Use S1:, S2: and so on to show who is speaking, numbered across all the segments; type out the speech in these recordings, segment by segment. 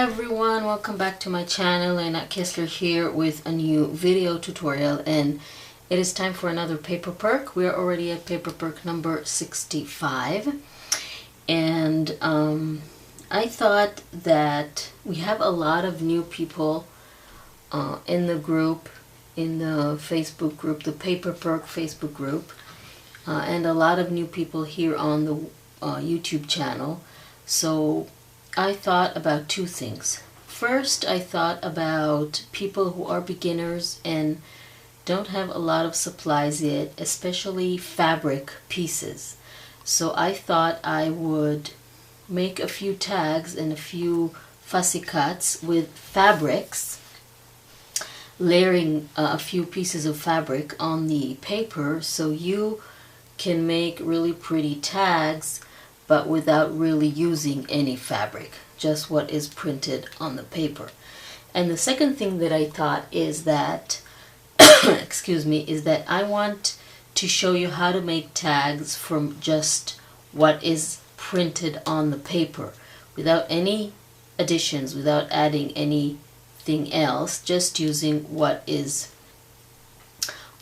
S1: everyone, welcome back to my channel. Lena Kistler here with a new video tutorial, and it is time for another paper perk. We are already at paper perk number 65, and I thought that we have a lot of new people in the group, in the Facebook group, the paper perk Facebook group, and a lot of new people here on the YouTube channel. So I thought about two things. First, I thought about people who are beginners and don't have a lot of supplies yet, especially fabric pieces. So I thought I would make a few tags and a few fussy cuts with fabrics, layering a few pieces of fabric on the paper so you can make really pretty tags but without really using any fabric, just what is printed on the paper. And the second thing that I thought is that excuse me, is that I want to show you how to make tags from just what is printed on the paper, without any additions, without adding anything else, just using what is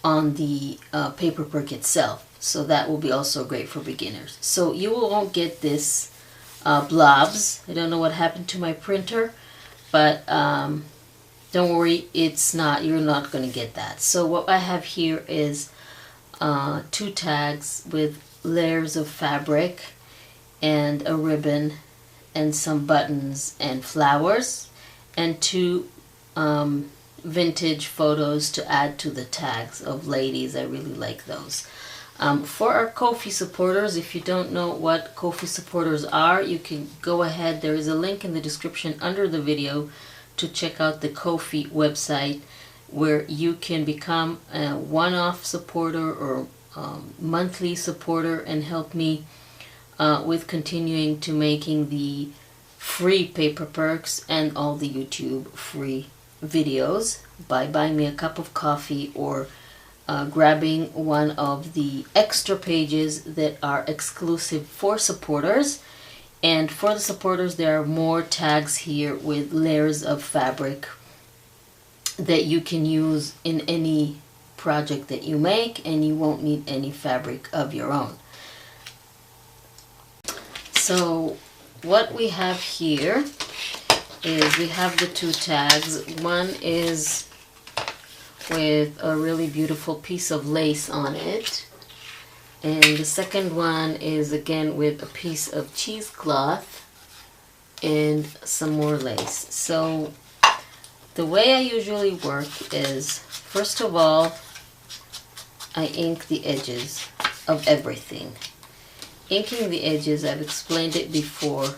S1: on the paper perk itself. So that will be also great for beginners. So you won't get this blobs. I don't know what happened to my printer, but don't worry, you're not going to get that. So what I have here is two tags with layers of fabric and a ribbon and some buttons and flowers, and two vintage photos to add to the tags of ladies. I really like those. For our Ko-fi supporters, if you don't know what Ko-fi supporters are, you can go ahead. There is a link in the description under the video to check out the Ko-fi website, where you can become a one-off supporter or monthly supporter and help me with continuing to making the free paper perks and all the YouTube free videos by buying me a cup of coffee or grabbing one of the extra pages that are exclusive for supporters. And for the supporters, there are more tags here with layers of fabric that you can use in any project that you make, and you won't need any fabric of your own. So what we have here is we have the two tags. One is with a really beautiful piece of lace on it, and the second one is again with a piece of cheesecloth and some more lace. So the way I usually work is, first of all, I ink the edges of everything. Inking the edges, I've explained it before,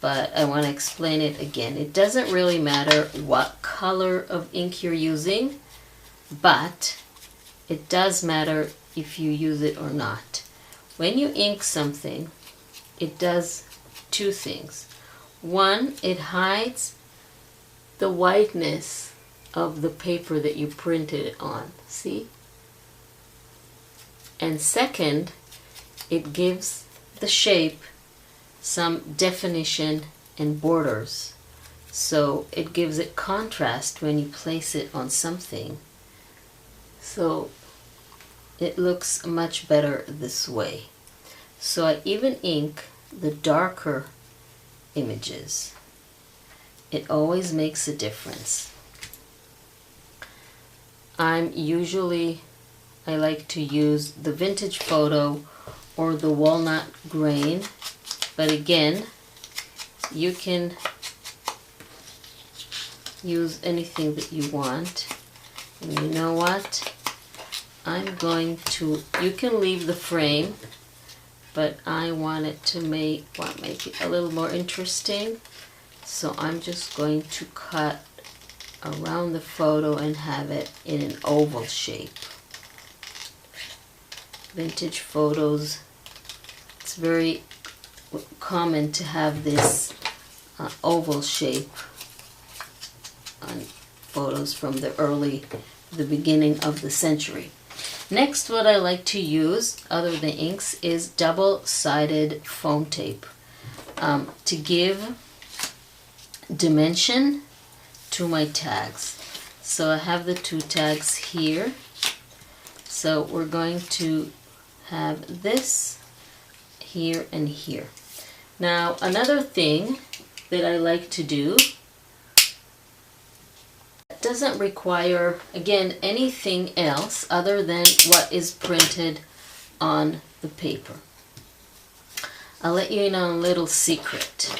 S1: but I want to explain it again. It doesn't really matter what color of ink you're using, but it does matter if you use it or not. When you ink something, it does two things. One, it hides the whiteness of the paper that you printed it on. See? And second, it gives the shape some definition and borders. So it gives it contrast when you place it on something. So it looks much better this way. So I even ink the darker images. It always makes a difference. I like to use the vintage photo or the walnut grain, but again, you can use anything that you want. And you know what? You can leave the frame, but I want it to make it a little more interesting. So I'm just going to cut around the photo and have it in an oval shape. Vintage photos, it's very common to have this oval shape on photos from the beginning of the century. Next, what I like to use, other than inks, is double-sided foam tape to give dimension to my tags. So I have the two tags here. So we're going to have this here and here. Now another thing that I like to do, doesn't require, again, anything else other than what is printed on the paper. I'll let you in on a little secret.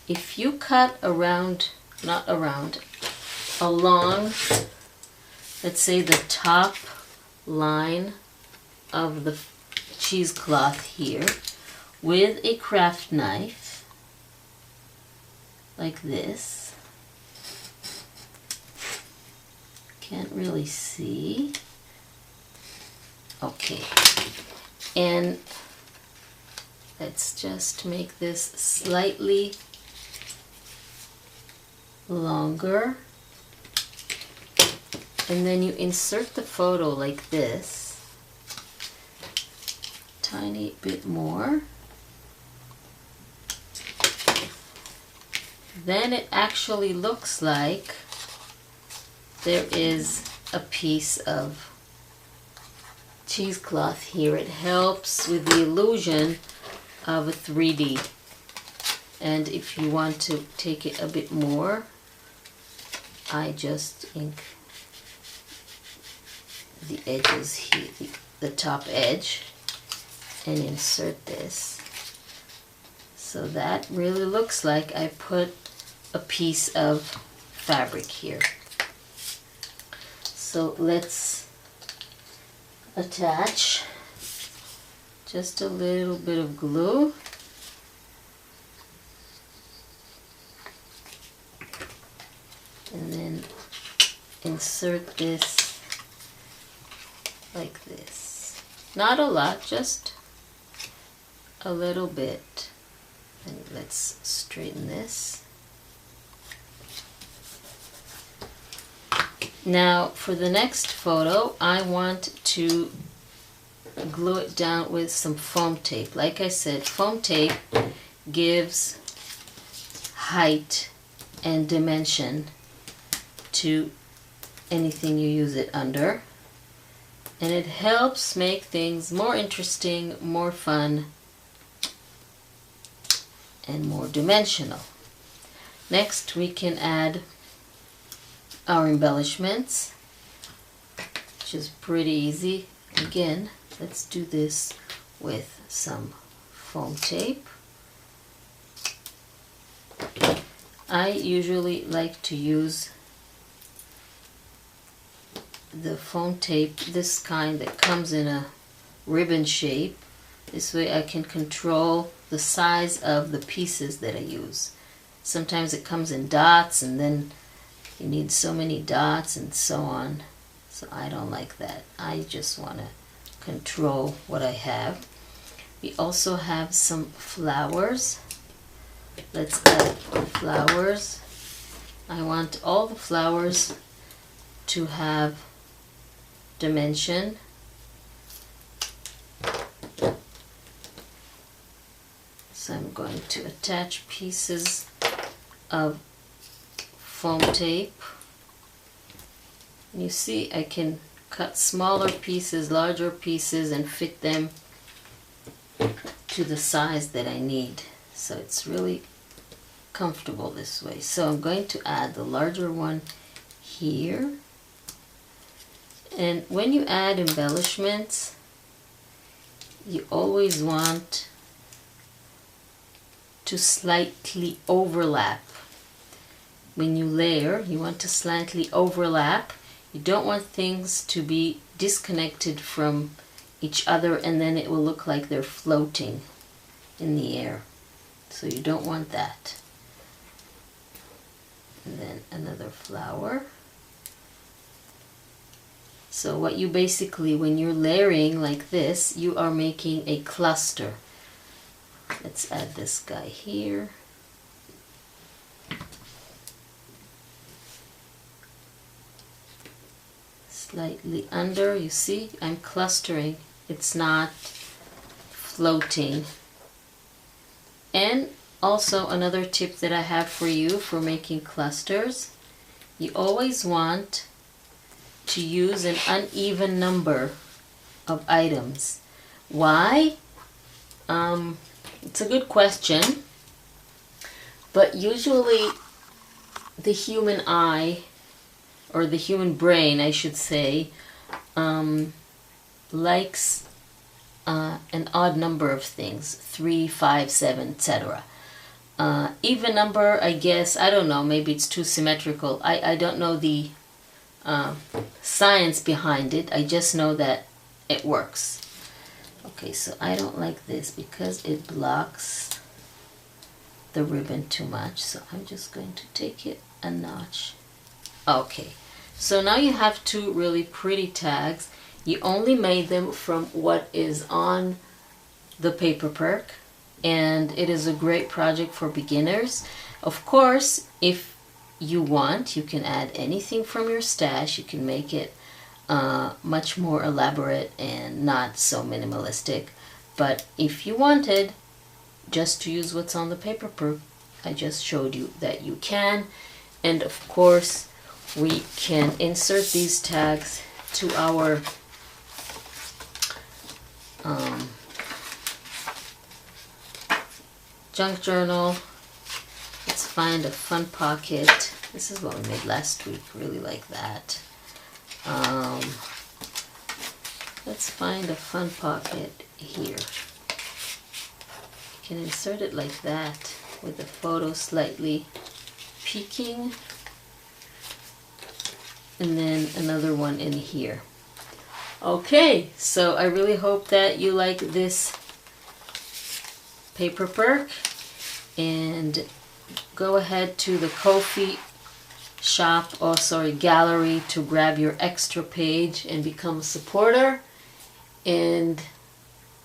S1: If you cut around, not around, along, let's say the top line of the cheesecloth here with a craft knife, like this, can't really see. Okay, and let's just make this slightly longer, and then you insert the photo like this, tiny bit more. Then it actually looks like there is a piece of cheesecloth here. It helps with the illusion of a 3D. And if you want to take it a bit more, I just ink the edges here, the top edge, and insert this. So that really looks like I put a piece of fabric here. So let's attach just a little bit of glue. And then insert this like this. Not a lot, just a little bit. And let's straighten this. Now for the next photo, I want to glue it down with some foam tape. Like I said, foam tape gives height and dimension to anything you use it under, and it helps make things more interesting, more fun, and more dimensional. Next we can add our embellishments, which is pretty easy. Again, let's do this with some foam tape. I usually like to use the foam tape, this kind that comes in a ribbon shape. This way I can control the size of the pieces that I use. Sometimes it comes in dots, and then you need so many dots and so on. So I don't like that. I just want to control what I have. We also have some flowers. Let's add flowers. I want all the flowers to have dimension. So I'm going to attach pieces of foam tape. And you see I can cut smaller pieces, larger pieces, and fit them to the size that I need. So it's really comfortable this way. So I'm going to add the larger one here. And when you add embellishments, you always want to slightly overlap. When you layer, you want to slightly overlap. You don't want things to be disconnected from each other, and then it will look like they're floating in the air. So you don't want that. And then another flower. So what you basically, when you're layering like this, you are making a cluster. Let's add this guy here. Slightly under, you see, I'm clustering. It's not floating. And Also, another tip that I have for you for making clusters, you always want to use an uneven number of items. Why? It's a good question, but usually the human eye, or the human brain I should say, likes an odd number of things, 3, 5, 7, etc. Even number, I guess, I don't know, maybe it's too symmetrical. I don't know the science behind it. I just know that it works. Okay, so I don't like this because it blocks the ribbon too much, so I'm just going to take it a notch. Okay, so now you have two really pretty tags. You only made them from what is on the paper Perk, and it is a great project for beginners. Of course, if you want, you can add anything from your stash. You can make it much more elaborate and not so minimalistic. But if you wanted just to use what's on the paper Perk, I just showed you that you can. And of course, we can insert these tags to our junk journal. Let's find a fun pocket. This is what we made last week, really like that. Let's find a fun pocket here. You can insert it like that with the photo slightly peeking, and then another one in here. Okay, so I really hope that you like this paper Perk, and go ahead to the Ko-fi shop, or sorry, gallery, to grab your extra page and become a supporter. And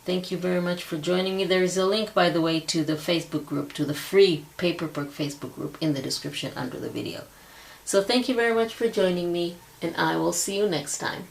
S1: thank you very much for joining me. There is a link, by the way, to the Facebook group, to the free paper Perk Facebook group, in the description under the video. So thank you very much for joining me, and I will see you next time.